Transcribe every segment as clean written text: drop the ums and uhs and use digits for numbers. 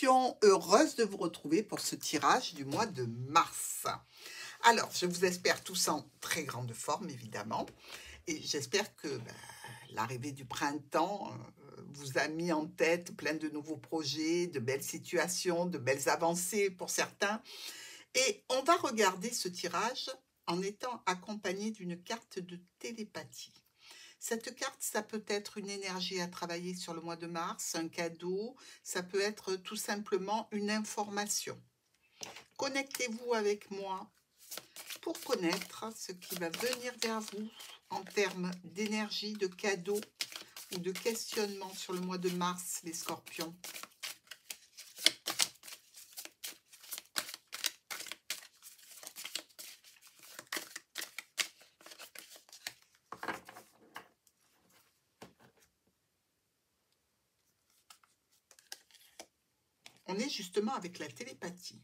Scorpion, heureuse de vous retrouver pour ce tirage du mois de mars. Alors, je vous espère tous en très grande forme, évidemment. Et j'espère que l'arrivée du printemps vous a mis en tête plein de nouveaux projets, de belles situations, de belles avancées pour certains. Et on va regarder ce tirage en étant accompagné d'une carte de télépathie. Cette carte, ça peut être une énergie à travailler sur le mois de mars, un cadeau, ça peut être tout simplement une information. Connectez-vous avec moi pour connaître ce qui va venir vers vous en termes d'énergie, de cadeaux ou de questionnement sur le mois de mars, les scorpions. On est justement avec la télépathie.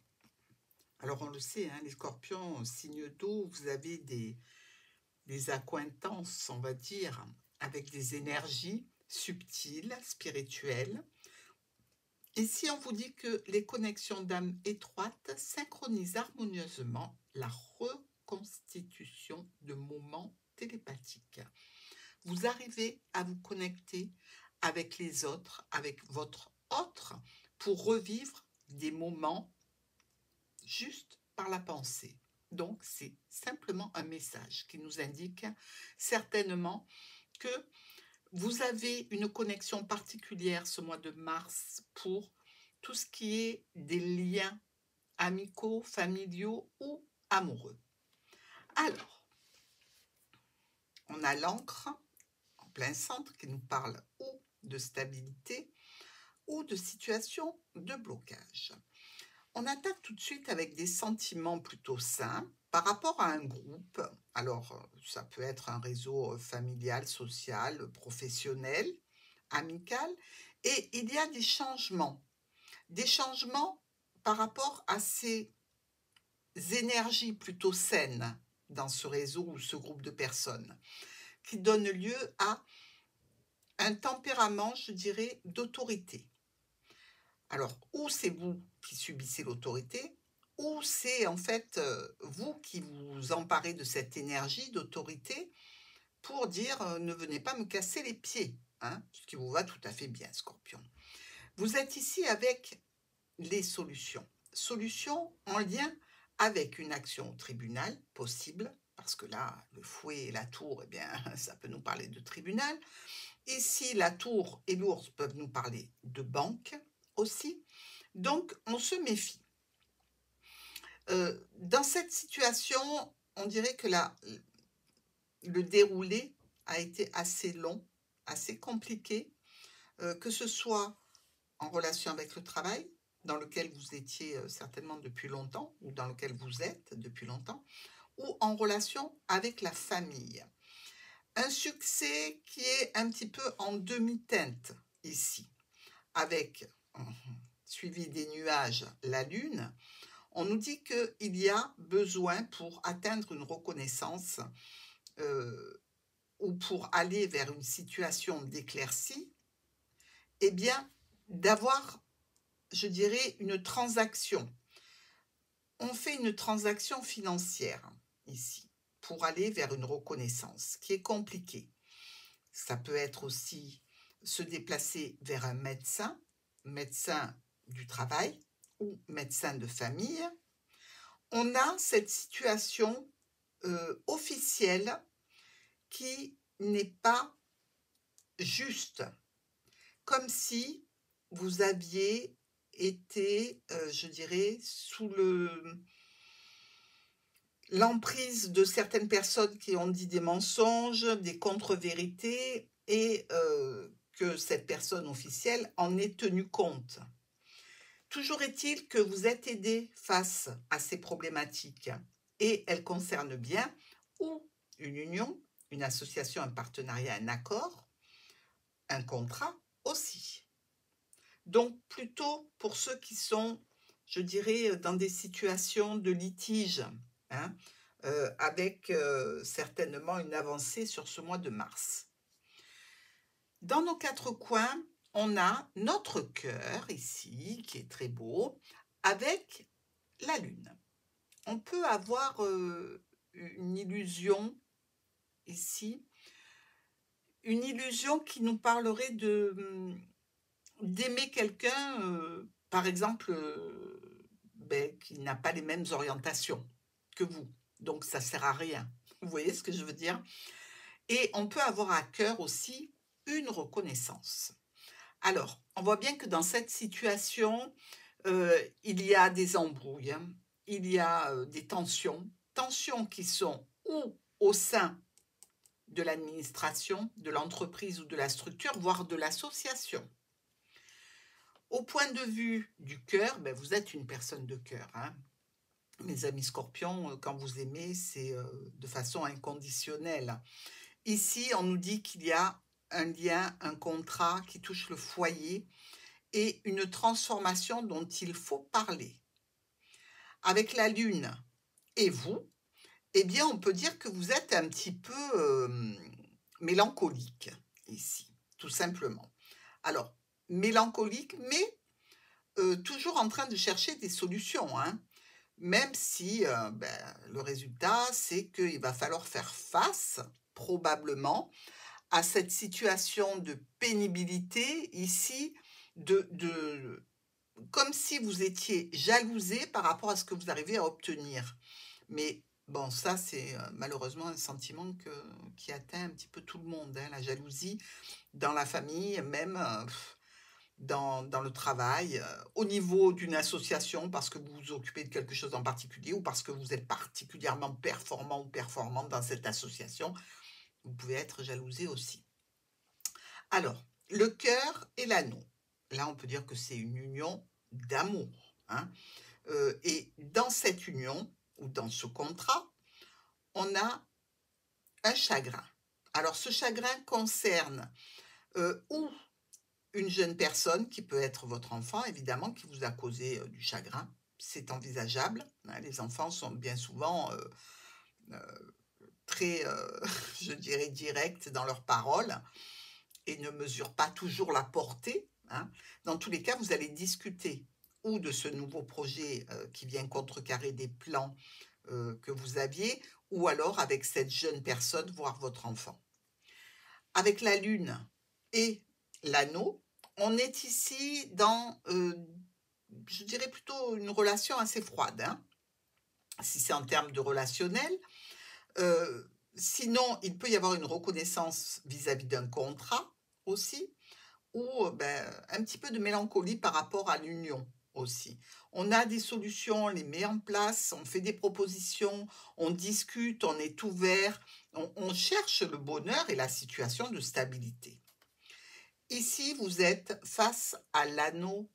Alors on le sait, hein, les scorpions, signe d'eau, vous avez des accointances, on va dire, avec des énergies subtiles, spirituelles. Et si on vous dit que les connexions d'âme étroites synchronisent harmonieusement la reconstitution de moments télépathiques, vous arrivez à vous connecter avec les autres, avec votre autre, pour revivre des moments juste par la pensée. Donc, c'est simplement un message qui nous indique certainement que vous avez une connexion particulière ce mois de mars pour tout ce qui est des liens amicaux, familiaux ou amoureux. Alors, on a l'encre en plein centre qui nous parle ou de stabilité ou de situation de blocage. On attaque tout de suite avec des sentiments plutôt sains par rapport à un groupe. Alors, ça peut être un réseau familial, social, professionnel, amical. Et il y a des changements par rapport à ces énergies plutôt saines dans ce réseau ou ce groupe de personnes, qui donnent lieu à un tempérament, je dirais, d'autorité. Alors, ou c'est vous qui subissez l'autorité, ou c'est en fait vous qui vous emparez de cette énergie d'autorité pour dire ne venez pas me casser les pieds, hein, ce qui vous va tout à fait bien, Scorpion. Vous êtes ici avec les solutions. Solutions en lien avec une action au tribunal possible, parce que là, le fouet et la tour, eh bien, ça peut nous parler de tribunal. Ici, la tour et l'ours peuvent nous parler de banque aussi. Donc, on se méfie. Dans cette situation, on dirait que le déroulé a été assez long, assez compliqué, que ce soit en relation avec le travail, dans lequel vous étiez certainement depuis longtemps, ou dans lequel vous êtes depuis longtemps, ou en relation avec la famille. Un succès qui est un petit peu en demi-teinte ici, avec, suivi des nuages, la lune. On nous dit qu'il y a besoin pour atteindre une reconnaissance ou pour aller vers une situation d'éclaircie, eh bien, d'avoir, je dirais, une transaction. On fait une transaction financière ici pour aller vers une reconnaissance qui est compliquée. Ça peut être aussi se déplacer vers un médecin du travail ou médecin de famille. On a cette situation officielle qui n'est pas juste, comme si vous aviez été, je dirais, sous l'emprise de certaines personnes qui ont dit des mensonges, des contre-vérités, et que cette personne officielle en ait tenu compte. Toujours est-il que vous êtes aidé face à ces problématiques, et elles concernent bien ou une union, une association, un partenariat, un accord, un contrat aussi. Donc plutôt pour ceux qui sont, je dirais, dans des situations de litige, hein, avec certainement une avancée sur ce mois de mars. Dans nos quatre coins, on a notre cœur ici, qui est très beau, avec la lune. On peut avoir une illusion ici, une illusion qui nous parlerait d'aimer quelqu'un, par exemple, qui n'a pas les mêmes orientations que vous. Donc, ça ne sert à rien. Vous voyez ce que je veux dire? Et on peut avoir à cœur aussi une reconnaissance. Alors, on voit bien que dans cette situation, il y a des embrouilles, hein. Il y a des tensions qui sont ou au sein de l'administration, de l'entreprise ou de la structure, voire de l'association. Au point de vue du cœur, vous êtes une personne de cœur, hein. Mes amis scorpions, quand vous aimez, c'est de façon inconditionnelle. Ici, on nous dit qu'il y a un lien, un contrat qui touche le foyer et une transformation dont il faut parler. Avec la lune et vous, eh bien, on peut dire que vous êtes un petit peu mélancolique ici, tout simplement. Alors, mélancolique, mais toujours en train de chercher des solutions, hein. Même si le résultat, c'est qu'il va falloir faire face, probablement, à cette situation de pénibilité ici, comme si vous étiez jalousé par rapport à ce que vous arrivez à obtenir. Mais bon, ça, c'est malheureusement un sentiment qui atteint un petit peu tout le monde, hein, la jalousie dans la famille, même dans le travail, au niveau d'une association parce que vous vous occupez de quelque chose en particulier ou parce que vous êtes particulièrement performant ou performante dans cette association, vous pouvez être jalousé aussi. Alors, le cœur et l'anneau. Là, on peut dire que c'est une union d'amour, hein. Et dans cette union, ou dans ce contrat, on a un chagrin. Alors, ce chagrin concerne ou une jeune personne, qui peut être votre enfant, évidemment, qui vous a causé du chagrin. C'est envisageable, hein. Les enfants sont bien souvent très, je dirais, directs dans leurs paroles et ne mesurent pas toujours la portée, hein. Dans tous les cas, vous allez discuter ou de ce nouveau projet qui vient contrecarrer des plans que vous aviez, ou alors avec cette jeune personne, voire votre enfant. Avec la lune et l'anneau, on est ici dans, je dirais plutôt une relation assez froide, hein, si c'est en termes de relationnel. Sinon, il peut y avoir une reconnaissance vis-à-vis d'un contrat aussi, ou un petit peu de mélancolie par rapport à l'union aussi. On a des solutions, on les met en place, on fait des propositions, on discute, on est ouvert, on cherche le bonheur et la situation de stabilité. Ici, vous êtes face à l'anneau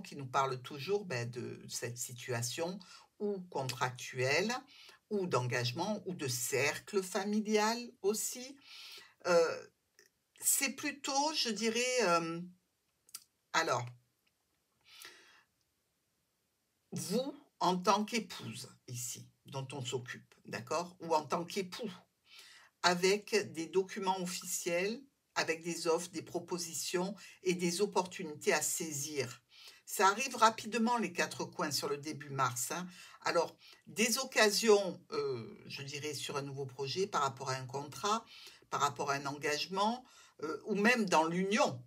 qui nous parle toujours de cette situation ou contractuelle, ou d'engagement, ou de cercle familial aussi. C'est plutôt, je dirais, alors, vous, en tant qu'épouse, ici, dont on s'occupe, d'accord? Ou en tant qu'époux, avec des documents officiels, avec des offres, des propositions et des opportunités à saisir. Ça arrive rapidement, les 4 coins, sur le début mars, hein. Alors, des occasions, je dirais, sur un nouveau projet, par rapport à un contrat, par rapport à un engagement, ou même dans l'union.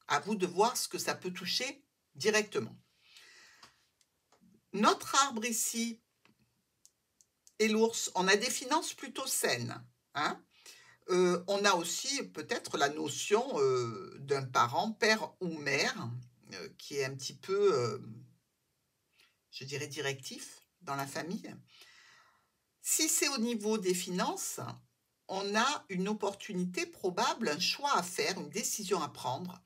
À vous de voir ce que ça peut toucher directement. Notre arbre ici est l'ours. On a des finances plutôt saines, hein. On a aussi peut-être la notion d'un parent, père ou mère, qui est un petit peu, je dirais, directif dans la famille. Si c'est au niveau des finances, on a une opportunité probable, un choix à faire, une décision à prendre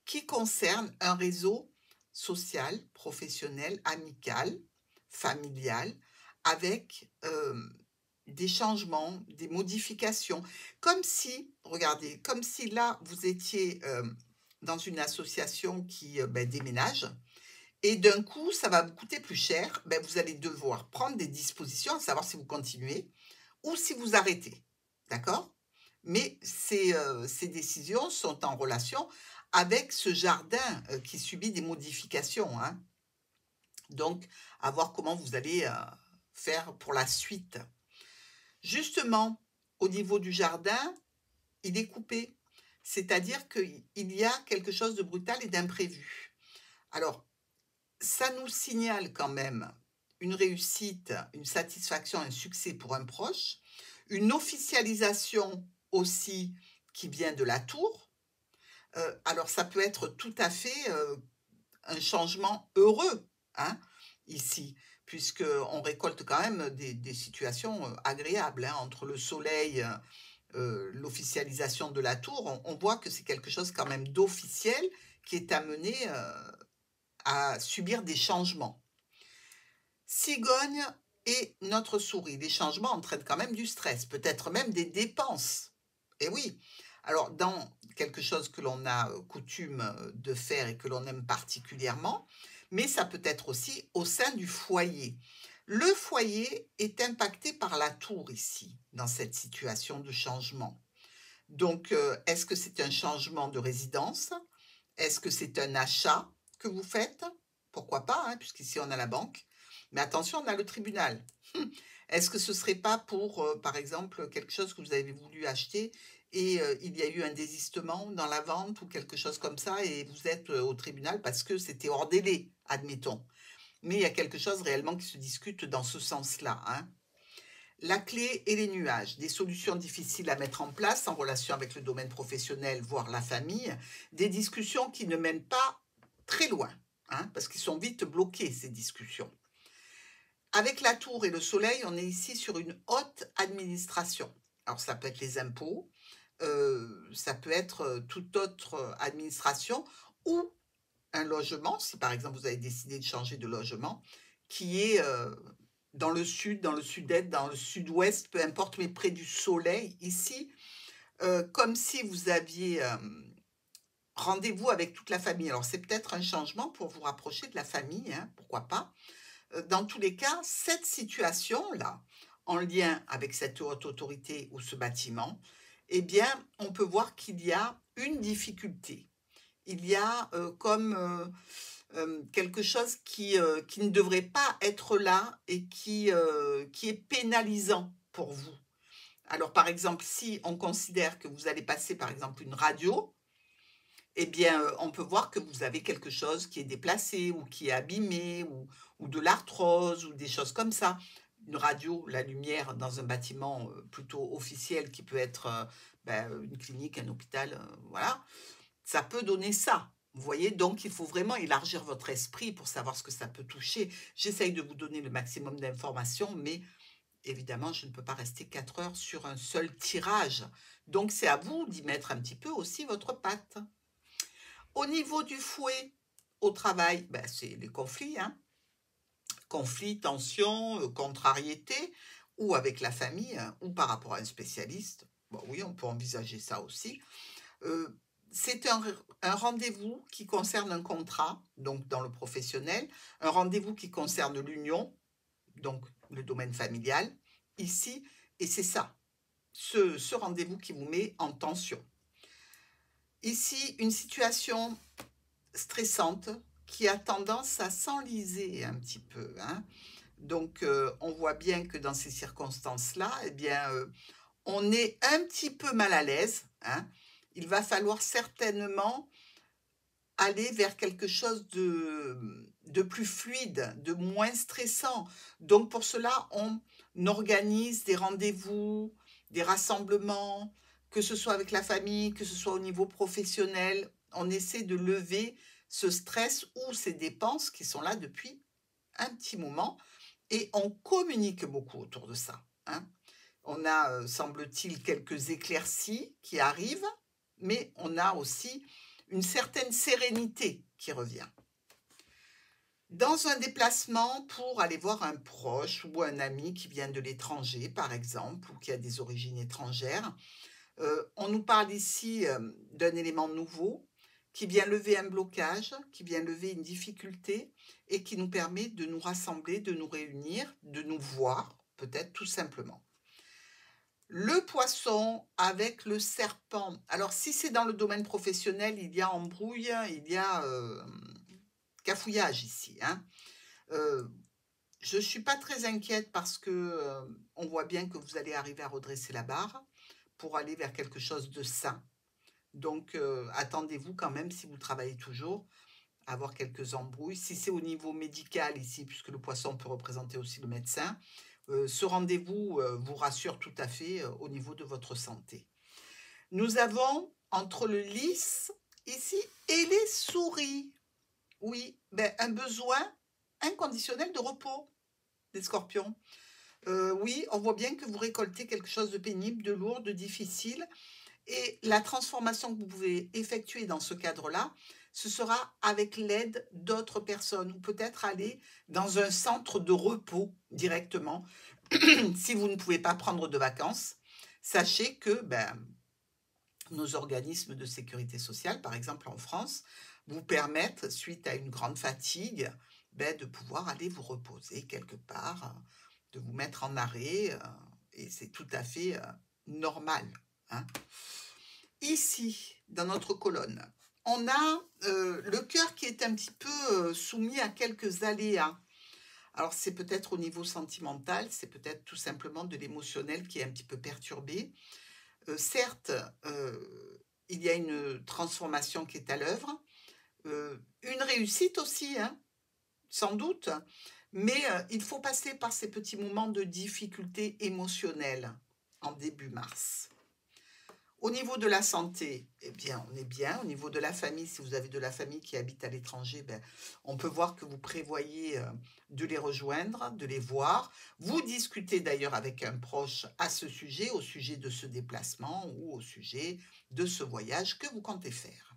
qui concerne un réseau social, professionnel, amical, familial, avec des changements, des modifications. Comme si, regardez, comme si là, vous étiez dans une association qui déménage, et d'un coup, ça va vous coûter plus cher, vous allez devoir prendre des dispositions, à savoir si vous continuez ou si vous arrêtez. D'accord? Mais ces décisions sont en relation avec ce jardin qui subit des modifications, hein. Donc, à voir comment vous allez faire pour la suite. Justement, au niveau du jardin, il est coupé. C'est-à-dire qu'il y a quelque chose de brutal et d'imprévu. Alors, ça nous signale quand même une réussite, une satisfaction, un succès pour un proche, une officialisation aussi qui vient de la tour. Alors, ça peut être tout à fait un changement heureux, hein, ici, puisqu'on récolte quand même des situations agréables, hein, entre le soleil, l'officialisation de la tour, on voit que c'est quelque chose quand même d'officiel qui est amené à subir des changements. Cigogne et notre souris, les changements entraînent quand même du stress, peut-être même des dépenses. Et oui, alors dans quelque chose que l'on a coutume de faire et que l'on aime particulièrement, mais ça peut être aussi au sein du foyer. Le foyer est impacté par la tour ici, dans cette situation de changement. Donc, est-ce que c'est un changement de résidence? Est-ce que c'est un achat que vous faites? Pourquoi pas, hein, puisqu'ici on a la banque. Mais attention, on a le tribunal. Est-ce que ce ne serait pas pour, par exemple, quelque chose que vous avez voulu acheter et il y a eu un désistement dans la vente ou quelque chose comme ça et vous êtes au tribunal parce que c'était hors délai, admettons. Mais il y a quelque chose réellement qui se discute dans ce sens-là, hein. La clé et les nuages, des solutions difficiles à mettre en place en relation avec le domaine professionnel, voire la famille, des discussions qui ne mènent pas très loin, hein, parce qu'ils sont vite bloqués, ces discussions. Avec la tour et le soleil, on est ici sur une haute administration. Alors ça peut être les impôts, ça peut être toute autre administration ou un logement, si par exemple vous avez décidé de changer de logement, qui est dans le sud, dans le sud-est, dans le sud-ouest, peu importe, mais près du soleil, ici, comme si vous aviez rendez-vous avec toute la famille. Alors c'est peut-être un changement pour vous rapprocher de la famille, hein, pourquoi pas. Dans tous les cas, cette situation-là, en lien avec cette haute autorité ou ce bâtiment, eh bien, on peut voir qu'il y a une difficulté. Il y a comme quelque chose qui ne devrait pas être là et qui est pénalisant pour vous. Alors, par exemple, si on considère que vous allez passer, par exemple, une radio, eh bien, on peut voir que vous avez quelque chose qui est déplacé ou qui est abîmé ou de l'arthrose ou des choses comme ça. Une radio, la lumière dans un bâtiment plutôt officiel qui peut être une clinique, un hôpital, voilà, ça peut donner ça. Vous voyez, donc il faut vraiment élargir votre esprit pour savoir ce que ça peut toucher. J'essaye de vous donner le maximum d'informations, mais évidemment, je ne peux pas rester 4 heures sur un seul tirage. Donc c'est à vous d'y mettre un petit peu aussi votre patte. Au niveau du fouet au travail, c'est les conflits, hein. Conflits, tensions, contrariétés, ou avec la famille, hein, ou par rapport à un spécialiste. Bon, oui, on peut envisager ça aussi. C'est un rendez-vous qui concerne un contrat, donc dans le professionnel, un rendez-vous qui concerne l'union, donc le domaine familial, ici, et c'est ça, ce rendez-vous qui vous met en tension. Ici, une situation stressante qui a tendance à s'enliser un petit peu, hein. Donc, on voit bien que dans ces circonstances-là, eh bien, on est un petit peu mal à l'aise, hein. Il va falloir certainement aller vers quelque chose de plus fluide, de moins stressant. Donc pour cela, on organise des rendez-vous, des rassemblements, que ce soit avec la famille, que ce soit au niveau professionnel. On essaie de lever ce stress ou ces dépenses qui sont là depuis un petit moment et on communique beaucoup autour de ça, hein. On a, semble-t-il, quelques éclaircies qui arrivent, mais on a aussi une certaine sérénité qui revient. Dans un déplacement pour aller voir un proche ou un ami qui vient de l'étranger, par exemple, ou qui a des origines étrangères, on nous parle ici d'un élément nouveau qui vient lever un blocage, qui vient lever une difficulté et qui nous permet de nous rassembler, de nous réunir, de nous voir, peut-être tout simplement. Le poisson avec le serpent. Alors, si c'est dans le domaine professionnel, il y a embrouille, il y a cafouillage ici, hein. Euh, je ne suis pas très inquiète parce que on voit bien que vous allez arriver à redresser la barre pour aller vers quelque chose de sain. Donc, attendez-vous quand même, si vous travaillez toujours, à avoir quelques embrouilles. Si c'est au niveau médical ici, puisque le poisson peut représenter aussi le médecin, ce rendez-vous vous rassure tout à fait au niveau de votre santé. Nous avons entre le lys ici et les souris. Oui, ben, un besoin inconditionnel de repos des scorpions. Oui, on voit bien que vous récoltez quelque chose de pénible, de lourd, de difficile. Et la transformation que vous pouvez effectuer dans ce cadre-là, ce sera avec l'aide d'autres personnes ou peut-être aller dans un centre de repos directement. Si vous ne pouvez pas prendre de vacances, sachez que nos organismes de sécurité sociale, par exemple en France, vous permettent, suite à une grande fatigue, de pouvoir aller vous reposer quelque part, de vous mettre en arrêt, et c'est tout à fait normal, hein. Ici, dans notre colonne, on a le cœur qui est un petit peu soumis à quelques aléas. Alors, c'est peut-être au niveau sentimental, c'est peut-être tout simplement de l'émotionnel qui est un petit peu perturbé. Certes, il y a une transformation qui est à l'œuvre, une réussite aussi, hein, sans doute, mais il faut passer par ces petits moments de difficulté émotionnelle en début mars. Au niveau de la santé, eh bien, on est bien. Au niveau de la famille, si vous avez de la famille qui habite à l'étranger, on peut voir que vous prévoyez de les rejoindre, de les voir. Vous discutez d'ailleurs avec un proche à ce sujet, au sujet de ce déplacement ou au sujet de ce voyage que vous comptez faire.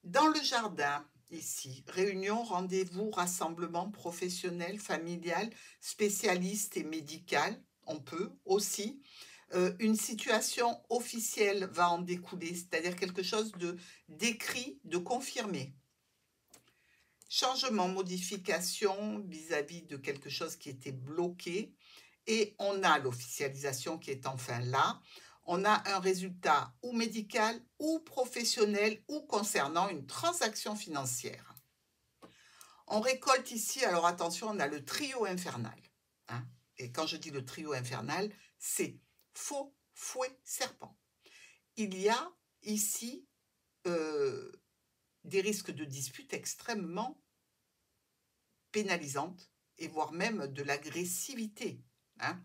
Dans le jardin, ici, réunion, rendez-vous, rassemblement professionnel, familial, spécialiste et médical, on peut aussi. Une situation officielle va en découler, c'est-à-dire quelque chose d'écrit, de confirmé. Changement, modification vis-à-vis de quelque chose qui était bloqué. Et on a l'officialisation qui est enfin là. On a un résultat ou médical ou professionnel ou concernant une transaction financière. On récolte ici, alors attention, on a le trio infernal, hein. Et quand je dis le trio infernal, c'est faux, fouet, serpent. Il y a ici des risques de disputes extrêmement pénalisantes et voire même de l'agressivité, hein.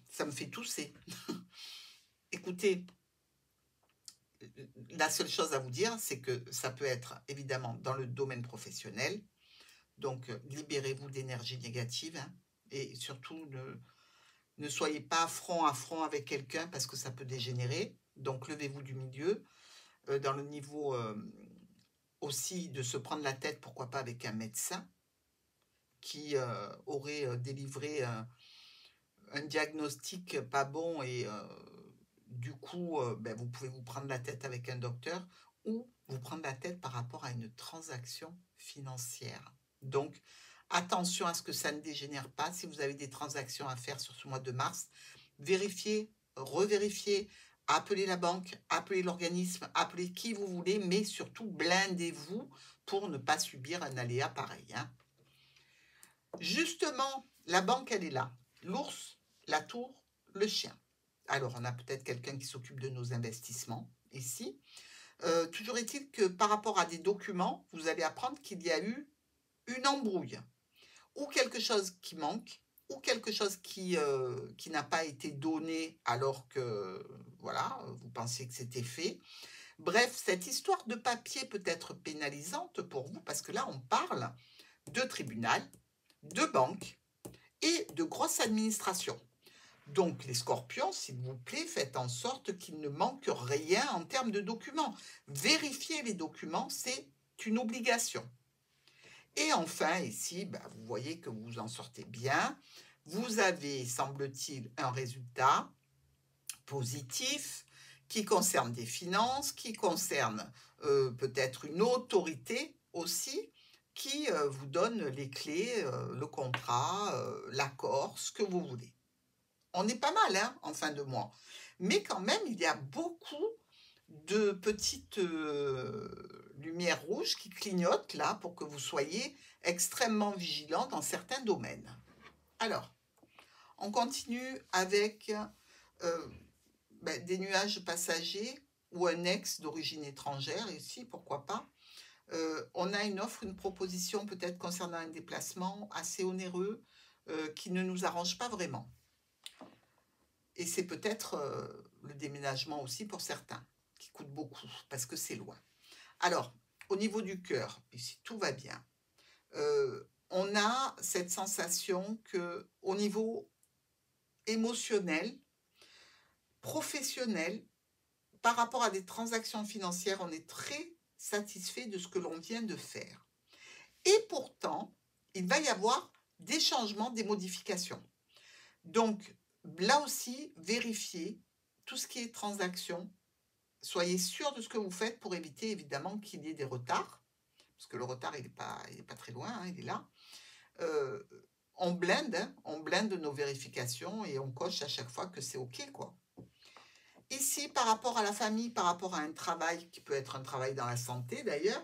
Ça me fait tousser. Écoutez, la seule chose à vous dire, c'est que ça peut être évidemment dans le domaine professionnel. Donc, libérez-vous d'énergie négative, hein, et surtout ne soyez pas front à front avec quelqu'un parce que ça peut dégénérer. Donc, levez-vous du milieu. Dans le niveau aussi de se prendre la tête, pourquoi pas avec un médecin qui aurait délivré un diagnostic pas bon et du coup, vous pouvez vous prendre la tête avec un docteur ou vous prendre la tête par rapport à une transaction financière. Donc, attention à ce que ça ne dégénère pas. Si vous avez des transactions à faire sur ce mois de mars, vérifiez, revérifiez, appelez la banque, appelez l'organisme, appelez qui vous voulez, mais surtout blindez-vous pour ne pas subir un aléa pareil, hein. Justement, la banque, elle est là. L'ours, la tour, le chien. Alors, on a peut-être quelqu'un qui s'occupe de nos investissements ici. Toujours est-il que par rapport à des documents, vous allez apprendre qu'il y a eu une embrouille ou quelque chose qui manque ou quelque chose qui n'a pas été donné alors que, voilà, vous pensiez que c'était fait. Bref, cette histoire de papier peut être pénalisante pour vous parce que là, on parle de tribunal, de banque et de grosse administration. Donc, les scorpions, s'il vous plaît, faites en sorte qu'il ne manque rien en termes de documents. Vérifier les documents, c'est une obligation. Et enfin, ici, vous voyez que vous en sortez bien. Vous avez, semble-t-il, un résultat positif qui concerne des finances, qui concerne peut-être une autorité aussi, qui vous donne les clés, le contrat, l'accord, ce que vous voulez. On est pas mal hein, en fin de mois. Mais quand même, il y a beaucoup de petites lumières rouges qui clignotent là pour que vous soyez extrêmement vigilant dans certains domaines. Alors, on continue avec des nuages passagers ou un ex d'origine étrangère, ici, pourquoi pas. On a une offre, une proposition peut-être concernant un déplacement assez onéreux qui ne nous arrange pas vraiment. Et c'est peut-être le déménagement aussi pour certains, qui coûte beaucoup, parce que c'est loin. Alors, au niveau du cœur, ici, tout va bien. On a cette sensation que au niveau émotionnel, professionnel, par rapport à des transactions financières, on est très satisfait de ce que l'on vient de faire. Et pourtant, il va y avoir des changements, des modifications. Donc, là aussi, vérifiez tout ce qui est transaction. Soyez sûr de ce que vous faites pour éviter évidemment qu'il y ait des retards. Parce que le retard, il est pas très loin, hein, il est là. On blinde nos vérifications et on coche à chaque fois que c'est OK, quoi. Ici, par rapport à la famille, par rapport à un travail qui peut être un travail dans la santé d'ailleurs,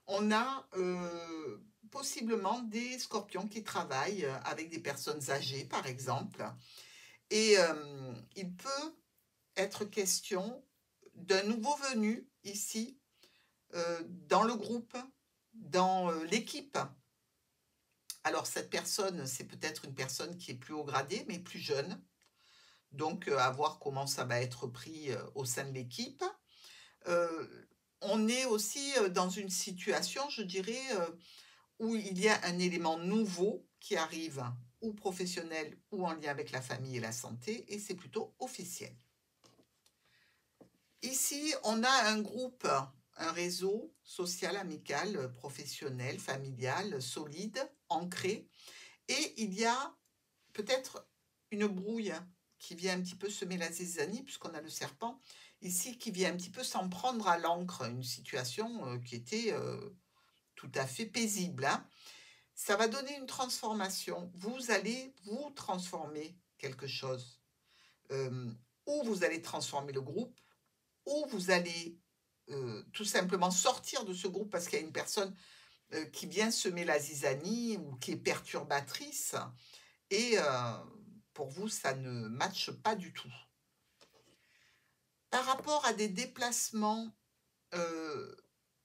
on a possiblement des scorpions qui travaillent avec des personnes âgées, par exemple. Et il peut être question d'un nouveau venu ici, dans le groupe, dans l'équipe. Alors, cette personne, c'est peut-être une personne qui est plus haut gradé, mais plus jeune. Donc, à voir comment ça va être pris au sein de l'équipe. On est aussi dans une situation, je dirais, où il y a un élément nouveau qui arrive, ou professionnel, ou en lien avec la famille et la santé, et c'est plutôt officiel. Ici, on a un groupe, un réseau social, amical, professionnel, familial, solide, ancré, et il y a peut-être une brouille qui vient un petit peu semer la zizanie, puisqu'on a le serpent, ici, qui vient un petit peu s'en prendre à l'encre, une situation qui était tout à fait paisible. Hein. Ça va donner une transformation. Vous allez vous transformer quelque chose. Ou vous allez transformer le groupe, ou vous allez tout simplement sortir de ce groupe parce qu'il y a une personne qui vient semer la zizanie ou qui est perturbatrice. Et pour vous, ça ne matche pas du tout. Par rapport à des déplacements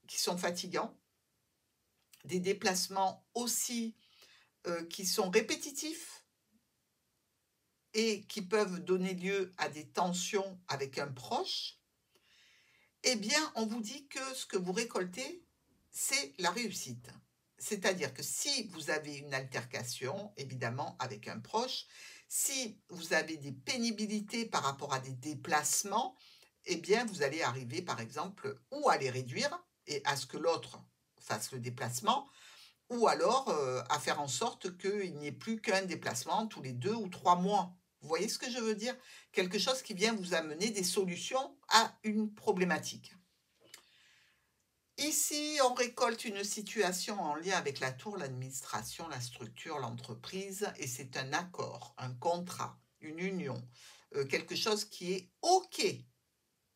qui sont fatigants, des déplacements aussi qui sont répétitifs et qui peuvent donner lieu à des tensions avec un proche, eh bien, on vous dit que ce que vous récoltez, c'est la réussite. C'est-à-dire que si vous avez une altercation, évidemment, avec un proche, si vous avez des pénibilités par rapport à des déplacements, eh bien, vous allez arriver, par exemple, ou à les réduire et à ce que l'autre fasse le déplacement, ou alors à faire en sorte qu'il n'y ait plus qu'un déplacement tous les 2 ou 3 mois. Vous voyez ce que je veux dire? Quelque chose qui vient vous amener des solutions à une problématique. Ici, on récolte une situation en lien avec la tour, l'administration, la structure, l'entreprise, et c'est un accord, un contrat, une union, quelque chose qui est OK,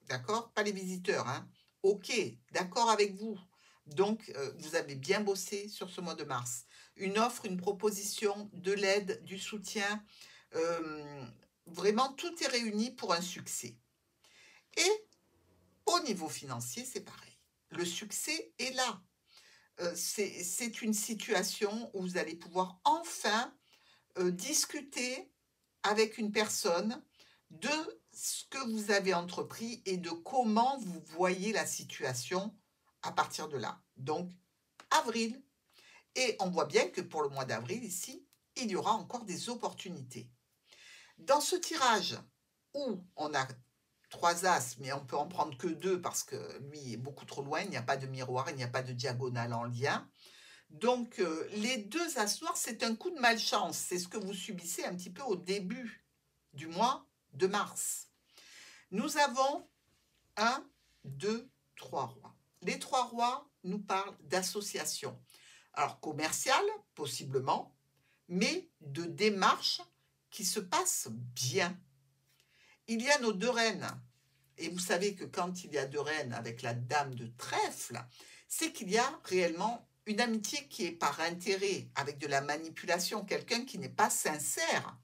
d'accord? Pas les visiteurs, hein? OK, d'accord avec vous. Donc, vous avez bien bossé sur ce mois de mars. Une offre, une proposition, de l'aide, du soutien, vraiment tout est réuni pour un succès. Et au niveau financier, c'est pareil. Le succès est là. C'est une situation où vous allez pouvoir enfin discuter avec une personne de ce que vous avez entrepris et de comment vous voyez la situation à partir de là. Donc, avril. Et on voit bien que pour le mois d'avril, ici, il y aura encore des opportunités. Dans ce tirage où on a 3 as, mais on peut en prendre que 2 parce que lui est beaucoup trop loin, il n'y a pas de miroir, il n'y a pas de diagonale en lien. Donc, les 2 as noirs, c'est un coup de malchance. C'est ce que vous subissez un petit peu au début du mois de mars. Nous avons 1, 2, 3 rois. Les 3 rois nous parlent d'association. Alors, commerciale, possiblement, mais de démarche qui se passe bien. Il y a nos deux reines. Et vous savez que quand il y a deux reines avec la dame de trèfle, c'est qu'il y a réellement une amitié qui est par intérêt, avec de la manipulation, quelqu'un qui n'est pas sincère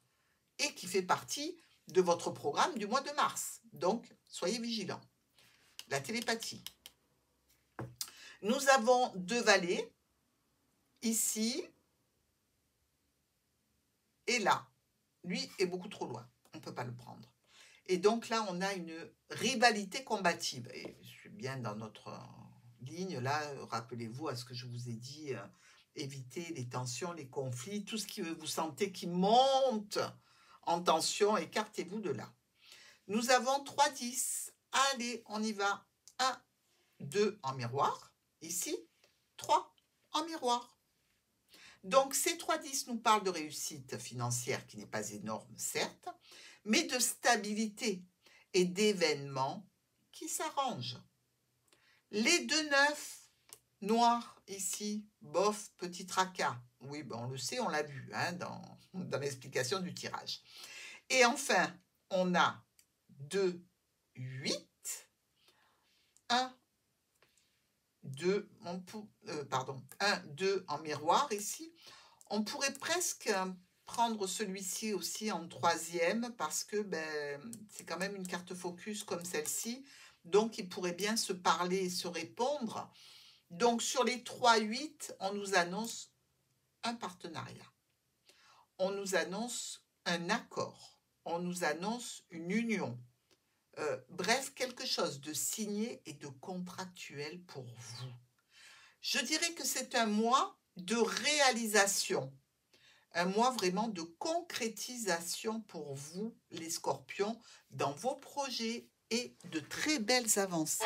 et qui fait partie de votre programme du mois de mars. Donc, soyez vigilants. La télépathie. Nous avons deux valets, ici et là. Lui est beaucoup trop loin, on ne peut pas le prendre. Et donc là, on a une rivalité combative. Et je suis bien dans notre ligne, là, rappelez-vous à ce que je vous ai dit, évitez les tensions, les conflits, tout ce que vous sentez qui monte en tension, écartez-vous de là. Nous avons 3, 10. Allez, on y va. 1, 2 en miroir. Ici, 3 en miroir. Donc, ces 3, 10 nous parlent de réussite financière qui n'est pas énorme, certes, mais de stabilité et d'événements qui s'arrangent. Les 2, 9 noirs ici, bof, petit tracas. Oui, ben on le sait, on l'a vu hein, dans l'explication du tirage. Et enfin, on a 2, 8, 1, 2, 1, 2 en miroir ici. On pourrait presque prendre celui-ci aussi en troisième parce que c'est quand même une carte focus comme celle-ci. Donc, ils pourraient bien se parler et se répondre. Donc, sur les 3, 8, on nous annonce un partenariat. On nous annonce un accord. On nous annonce une union. Bref, quelque chose de signé et de contractuel pour vous. Je dirais que c'est un mois de réalisation, un mois vraiment de concrétisation pour vous, les scorpions, dans vos projets et de très belles avancées.